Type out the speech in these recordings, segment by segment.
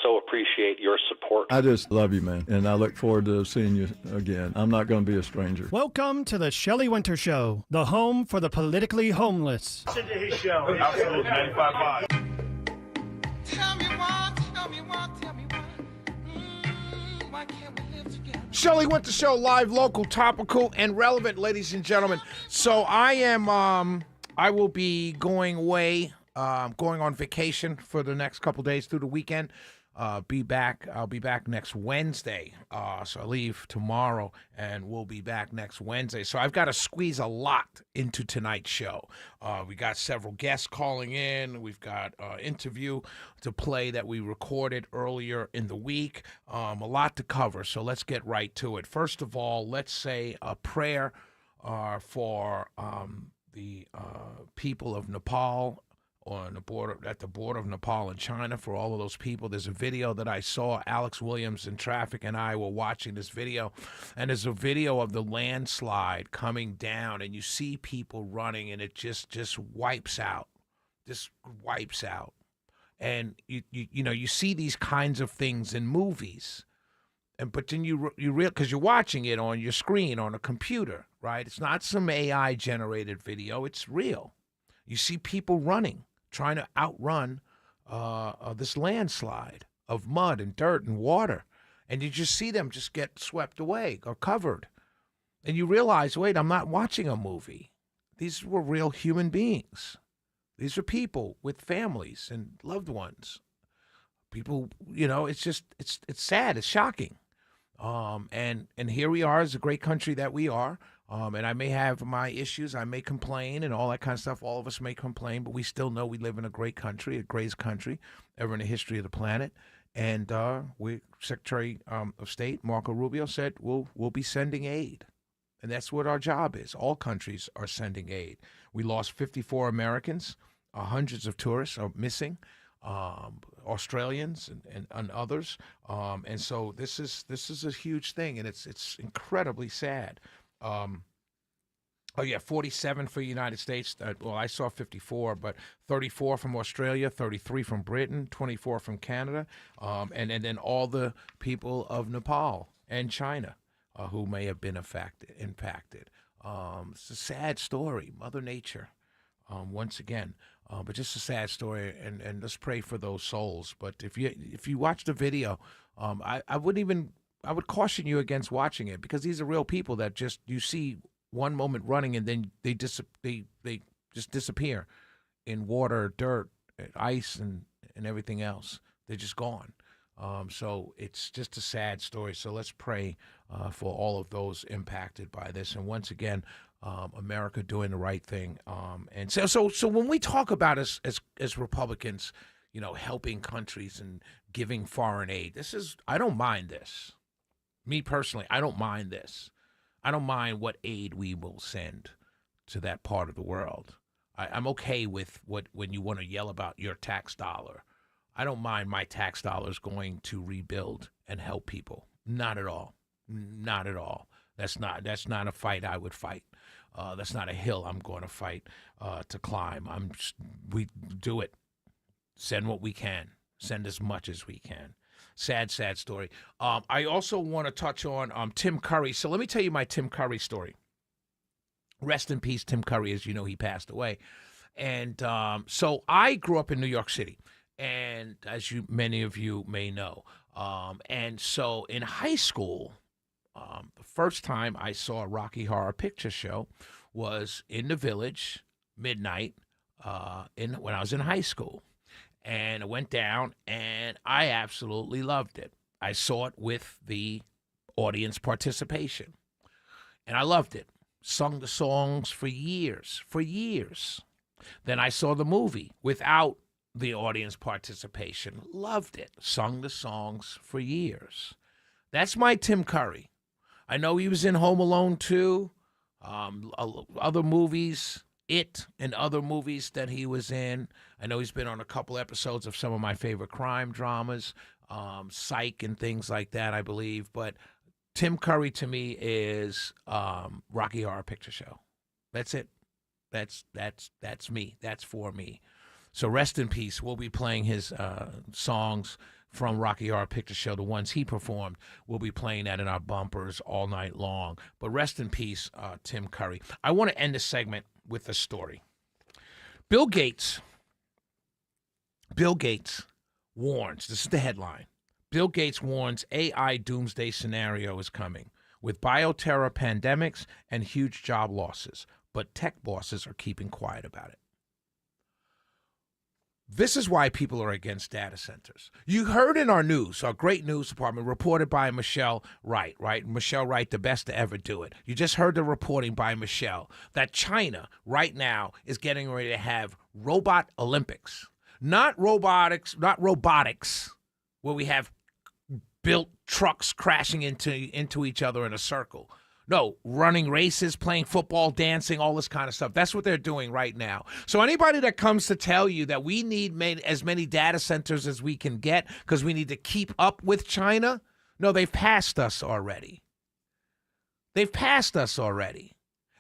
so appreciate your support. I just love you, man, and I look forward to seeing you again. I'm not going to be a stranger. Welcome to the Shelley Winter Show, the home for the politically homeless. Listen to his show. Absolute 95.5. Tell me why, tell me why, tell me why. Why can't we live together? Shelley Winter Show, live, local, topical, and relevant, ladies and gentlemen. So I will be going away, going on vacation for the next couple days through the weekend. I'll be back next Wednesday. So I leave tomorrow, and we'll be back next Wednesday. So I've got to squeeze a lot into tonight's show. We got several guests calling in. We've got an interview to play that we recorded earlier in the week. A lot to cover, so let's get right to it. First of all, let's say a prayer for the people of Nepal, on the border, at the border of Nepal and China, for all of those people. There's a video that I saw. Alex Williams in traffic and I were watching this video, and there's a video of the landslide coming down, and you see people running, and it just wipes out, and you see these kinds of things in movies, but then you because you're watching it on your screen on a computer, right? It's not some AI generated video; it's real. You see people running, trying to outrun this landslide of mud and dirt and water. And you just see them just get swept away or covered. And you realize, wait, I'm not watching a movie. These were real human beings. These are people with families and loved ones. People, it's sad. It's shocking. And here we are as a great country that we are. And I may have my issues. I may complain and all that kind of stuff. All of us may complain, but we still know we live in a great country, the greatest country ever in the history of the planet. And Secretary of State Marco Rubio said we'll be sending aid. And that's what our job is. All countries are sending aid. We lost 54 Americans. Hundreds of tourists are missing. Australians and others. And so this is a huge thing, and it's incredibly sad. 47 for the United States. Well, I saw 54, but 34 from Australia, 33 from Britain, 24 from Canada, and then all the people of Nepal and China who may have been impacted. It's a sad story, Mother Nature, once again. But just a sad story, and let's pray for those souls. But if you watch the video, I would caution you against watching it, because these are real people that just, you see one moment running and then they just disappear in water, dirt, ice, and everything else. They're just gone. So it's just a sad story. So let's pray for all of those impacted by this. And once again, America doing the right thing. And so when we talk about as Republicans, helping countries and giving foreign aid, I don't mind this. Me personally, I don't mind this. I don't mind what aid we will send to that part of the world. I'm okay with when you want to yell about your tax dollar. I don't mind my tax dollars going to rebuild and help people. Not at all. Not at all. That's not a fight I would fight. That's not a hill I'm going to fight to climb. We do it. Send what we can. Send as much as we can. Sad story. I also want to touch on Tim Curry. So let me tell you my Tim Curry story. Rest in peace, Tim Curry. As you know, he passed away. And so I grew up in New York City, and as many of you may know. And so in high school, the first time I saw a Rocky Horror Picture Show was in the Village, midnight, when I was in high school. And I went down, and I absolutely loved it. I saw it with the audience participation, and I loved it. Sung the songs for years. Then I saw the movie without the audience participation. Loved it. Sung the songs for years. That's my Tim Curry. I know he was in Home Alone 2, other movies, It, and other movies that he was in. I know he's been on a couple episodes of some of my favorite crime dramas, Psych and things like that, I believe. But Tim Curry to me is Rocky Horror Picture Show. That's it. That's me. That's for me. So rest in peace. We'll be playing his songs from Rocky Horror Picture Show, the ones he performed, we'll be playing that in our bumpers all night long. But rest in peace, Tim Curry. I want to end this segment with a story. Bill Gates warns, this is the headline, Bill Gates warns AI doomsday scenario is coming with bioterror pandemics and huge job losses, but tech bosses are keeping quiet about it. This is why people are against data centers. You heard in our news, our great news department, reported by Michelle Wright, right? Michelle Wright, the best to ever do it. You just heard the reporting by Michelle that China right now is getting ready to have robot Olympics. Not robotics, where we have built trucks crashing into each other in a circle. No, running races, playing football, dancing, all this kind of stuff. That's what they're doing right now. So anybody that comes to tell you that we need as many data centers as we can get because we need to keep up with China, no, they've passed us already. They've passed us already.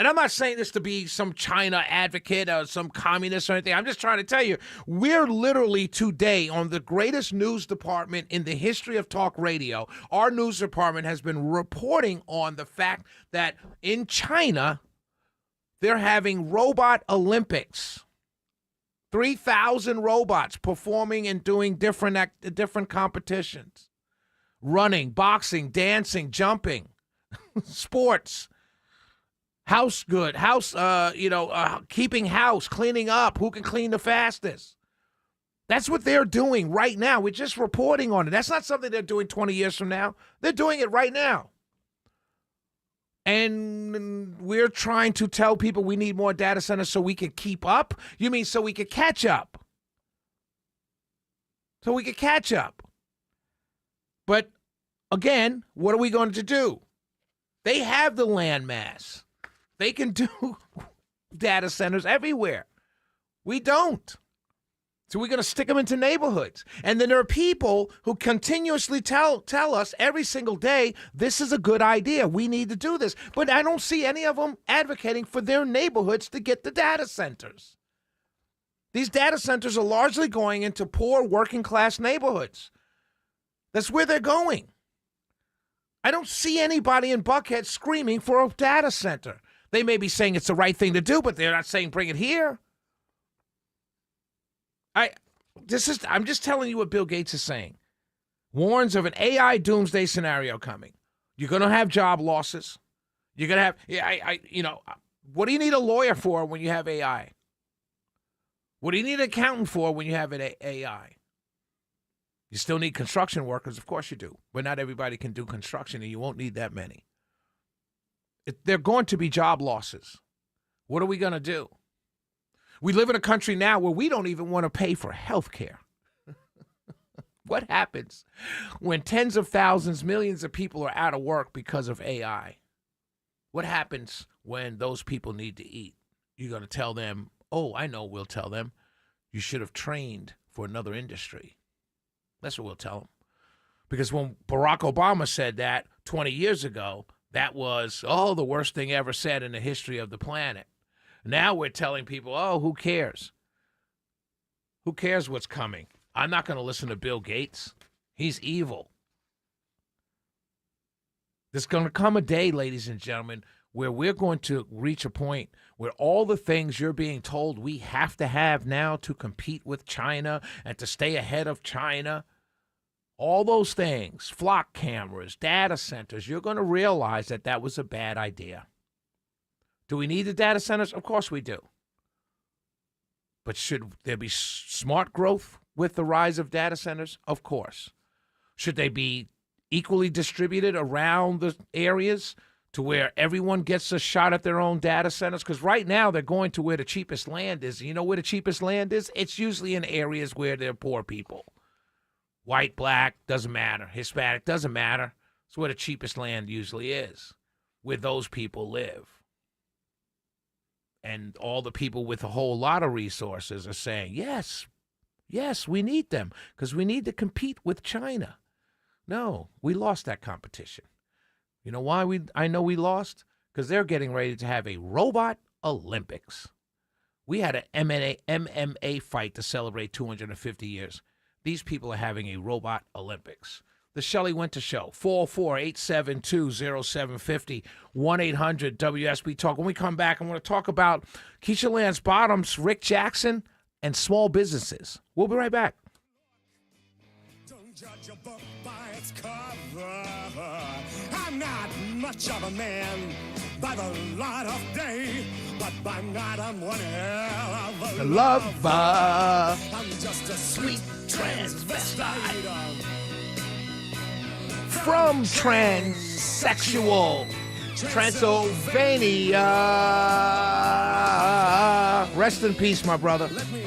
And I'm not saying this to be some China advocate or some communist or anything. I'm just trying to tell you, we're literally today on the greatest news department in the history of talk radio. Our news department has been reporting on the fact that in China, they're having robot Olympics. 3,000 robots performing and doing different competitions. Running, boxing, dancing, jumping, sports. Keeping house, cleaning up, who can clean the fastest. That's what they're doing right now. We're just reporting on it. That's not something they're doing 20 years from now. They're doing it right now. And we're trying to tell people we need more data centers so we can keep up? You mean so we can catch up? So we can catch up. But again, what are we going to do? They have the land mass. They can do data centers everywhere. We don't. So we're going to stick them into neighborhoods. And then there are people who continuously tell us every single day, this is a good idea. We need to do this. But I don't see any of them advocating for their neighborhoods to get the data centers. These data centers are largely going into poor working class neighborhoods. That's where they're going. I don't see anybody in Buckhead screaming for a data center. They may be saying it's the right thing to do, but they're not saying bring it here. I'm just telling you what Bill Gates is saying. Warns of an AI doomsday scenario coming. You're going to have job losses. You're going to have, what do you need a lawyer for when you have AI? What do you need an accountant for when you have an AI? You still need construction workers, of course you do. But not everybody can do construction, and you won't need that many. They're going to be job losses. What are we going to do? We live in a country now where we don't even want to pay for health care. What happens when tens of thousands, millions of people are out of work because of AI? What happens when those people need to eat? You're going to tell them, we'll tell them, you should have trained for another industry. That's what we'll tell them. Because when Barack Obama said that 20 years ago, that was, the worst thing ever said in the history of the planet. Now we're telling people, who cares? Who cares what's coming? I'm not going to listen to Bill Gates. He's evil. There's going to come a day, ladies and gentlemen, where we're going to reach a point where all the things you're being told we have to have now to compete with China and to stay ahead of China, all those things, flock cameras, data centers, you're going to realize that was a bad idea. Do we need the data centers? Of course we do. But should there be smart growth with the rise of data centers? Of course. Should they be equally distributed around the areas to where everyone gets a shot at their own data centers? Because right now they're going to where the cheapest land is. You know where the cheapest land is? It's usually in areas where there are poor people. White, black, doesn't matter. Hispanic, doesn't matter. It's where the cheapest land usually is, where those people live. And all the people with a whole lot of resources are saying, yes, we need them because we need to compete with China. No, we lost that competition. You know why I know we lost? Because they're getting ready to have a robot Olympics. We had an MMA fight to celebrate 250 years. these people are having a robot Olympics. The Shelley Winter Show, 404-872-0750, 1-800-WSB Talk. When we come back, I want to talk about Keisha Lance Bottoms, Rick Jackson, and small businesses. We'll be right back. Don't judge a book by its cover. I'm not much of a man by the light of day, but by night I'm one hell of a Lover. I'm just a sweet transvestite. From transsexual Transylvania. Rest in peace, my brother. Let me